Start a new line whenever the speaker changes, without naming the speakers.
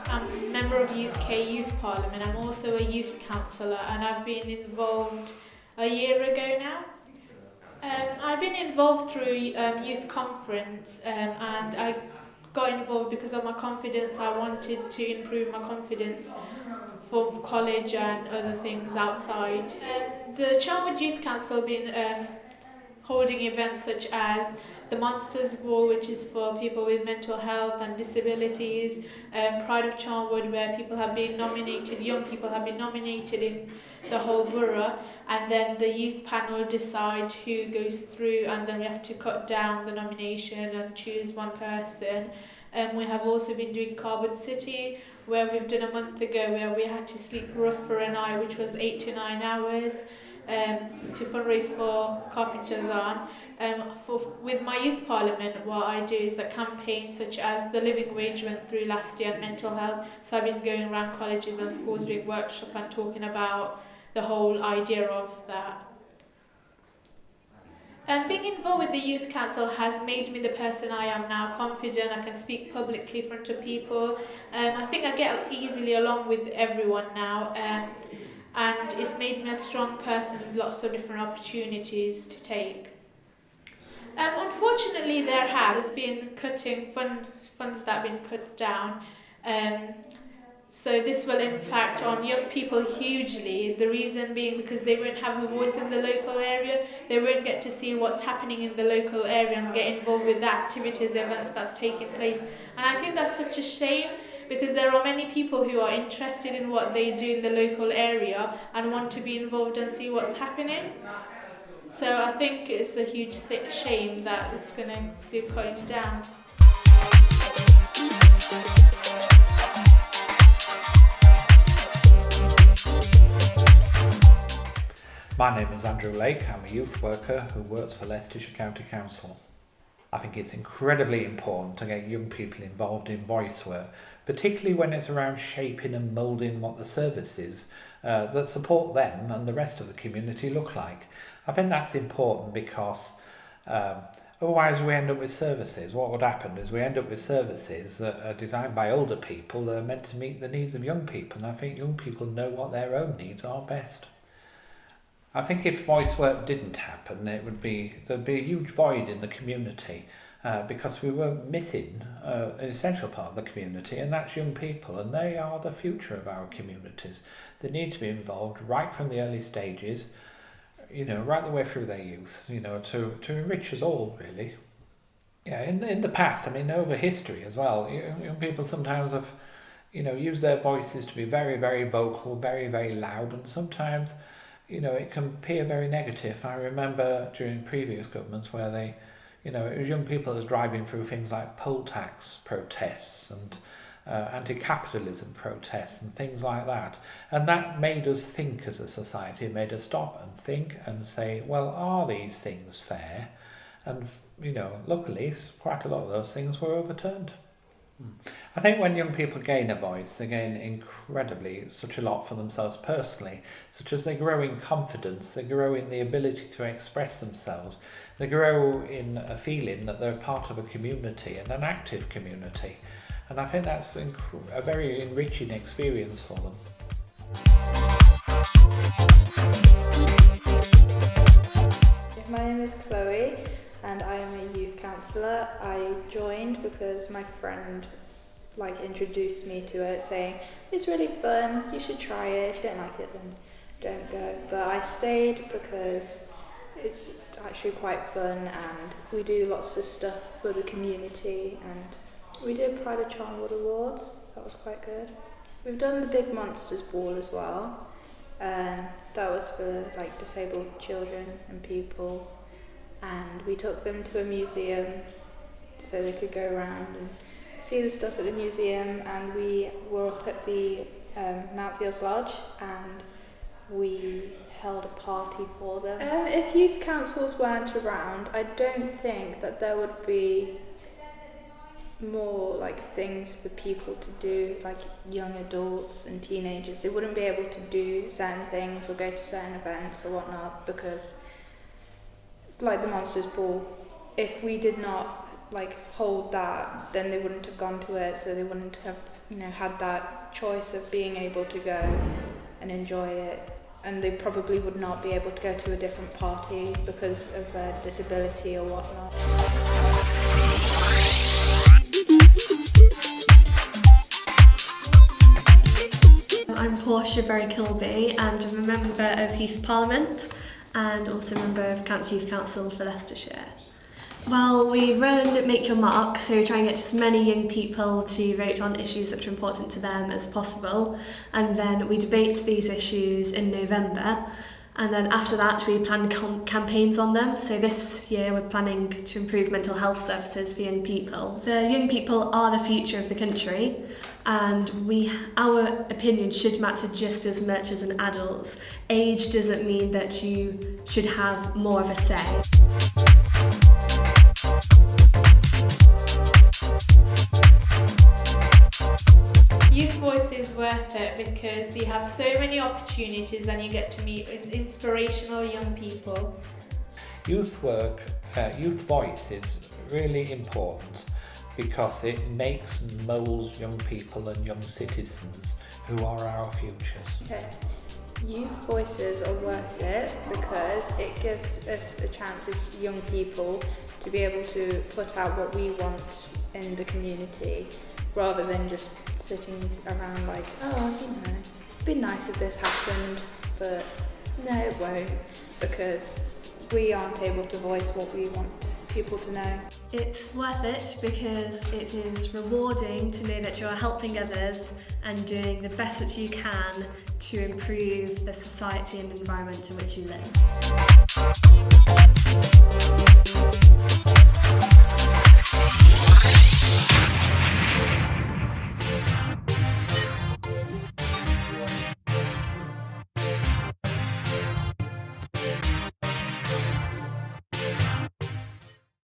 I'm a member of UK Youth Parliament. I'm also a youth councillor, and I've been involved a year ago now. I've been involved through youth conference, and I got involved because of my confidence. I wanted to improve my confidence for college and other things outside. The Charnwood Youth Council have been holding events such as the Monsters Ball, which is for people with mental health and disabilities, Pride of Charnwood, where people have been nominated, young people have been nominated in the whole borough, and then the youth panel decide who goes through, and then we have to cut down the nomination and choose one person. We have also been doing Carbon City, where we've done a month ago, where we had to sleep rough for a night, which was 8 to 9 hours, to fundraise for Carpenter's Arm. With my youth parliament, what I do is that campaigns such as the living wage went through last year and mental health. So I've been going around colleges and schools doing workshops and talking about the whole idea of that. Being involved with the Youth Council has made me the person I am now, confident. I can speak publicly in front of people. I think I get easily along with everyone now, and it's made me a strong person with lots of different opportunities to take. Unfortunately, there has been cutting funds that have been cut down. So this will impact on young people hugely. The reason being because they won't have a voice in the local area. They won't get to see what's happening in the local area and get involved with the activities, events that's taking place. And I think that's such a shame, because there are many people who are interested in what they do in the local area and want to be involved and see what's happening. So I think it's a huge shame that it's going to be cutting down.
My name is Andrew Lake. I'm a youth worker who works for Leicestershire County Council. I think it's incredibly important to get young people involved in voice work, particularly when it's around shaping and moulding what the services that support them and the rest of the community look like. I think that's important because otherwise we end up with services. What would happen is we end up with services that are designed by older people that are meant to meet the needs of young people, and I think young people know what their own needs are best. I think if voice work didn't happen, there'd be a huge void in the community because we were missing an essential part of the community, and that's young people, and they are the future of our communities. They need to be involved right from the early stages, right the way through their youth, to enrich us all, really. Yeah, in the past, over history as well, young people sometimes have, used their voices to be very, very vocal, very, very loud, and sometimes it can appear very negative. I remember during previous governments where they, it was young people that was driving through things like poll tax protests and anti-capitalism protests and things like that. And that made us think as a society. It made us stop and think and say, well, are these things fair? And, luckily, quite a lot of those things were overturned. I think when young people gain a voice, they gain such a lot for themselves personally, such as they grow in confidence, they grow in the ability to express themselves, they grow in a feeling that they're part of a community and an active community. And I think that's a very enriching experience for them.
My name is Chloe, and I am a youth counsellor. I joined because my friend introduced me to it, saying it's really fun, you should try it. If you don't like it, then don't go. But I stayed because it's actually quite fun, and we do lots of stuff for the community, and we did Pride of Charnwood Awards. That was quite good. We've done the Big Monsters Ball as well. That was for disabled children and people. and we took them to a museum so they could go around and see the stuff at the museum, and we were up at the Mount Fields Lodge and we held a party for them. If youth councils weren't around, I don't think that there would be more like things for people to do, like young adults and teenagers. They wouldn't be able to do certain things or go to certain events or whatnot, because like the Monsters Ball, if we did not like hold that, then they wouldn't have gone to it, so they wouldn't have, you know, had that choice of being able to go and enjoy it, and they probably would not be able to go to a different party because of their disability or whatnot.
I'm Portia Berry-Kilby and I'm a member of Youth Parliament and also a member of County Youth Council for Leicestershire. Well, we run Make Your Mark, so we try and get as many young people to vote on issues that are important to them as possible, and then we debate these issues in November, and then after that we plan campaigns on them. So this year we're planning to improve mental health services for young people. The young people are the future of the country, and our opinion should matter just as much as an adult's. Age doesn't mean that you should have more of a say.
Youth Voice is worth it because you have so many opportunities and you get to meet inspirational young people.
Youth Voice is really important because it makes and moulds young people and young citizens who are our futures.
Okay. Youth Voices are worth it because it gives us a chance as young people to be able to put out what we want in the community, rather than just sitting around like, oh, you know, it'd be nice if this happened, but no, it won't, because we aren't able to voice what we want people to know.
It's worth it because it is rewarding to know that you're helping others and doing the best that you can to improve the society and environment in which you live.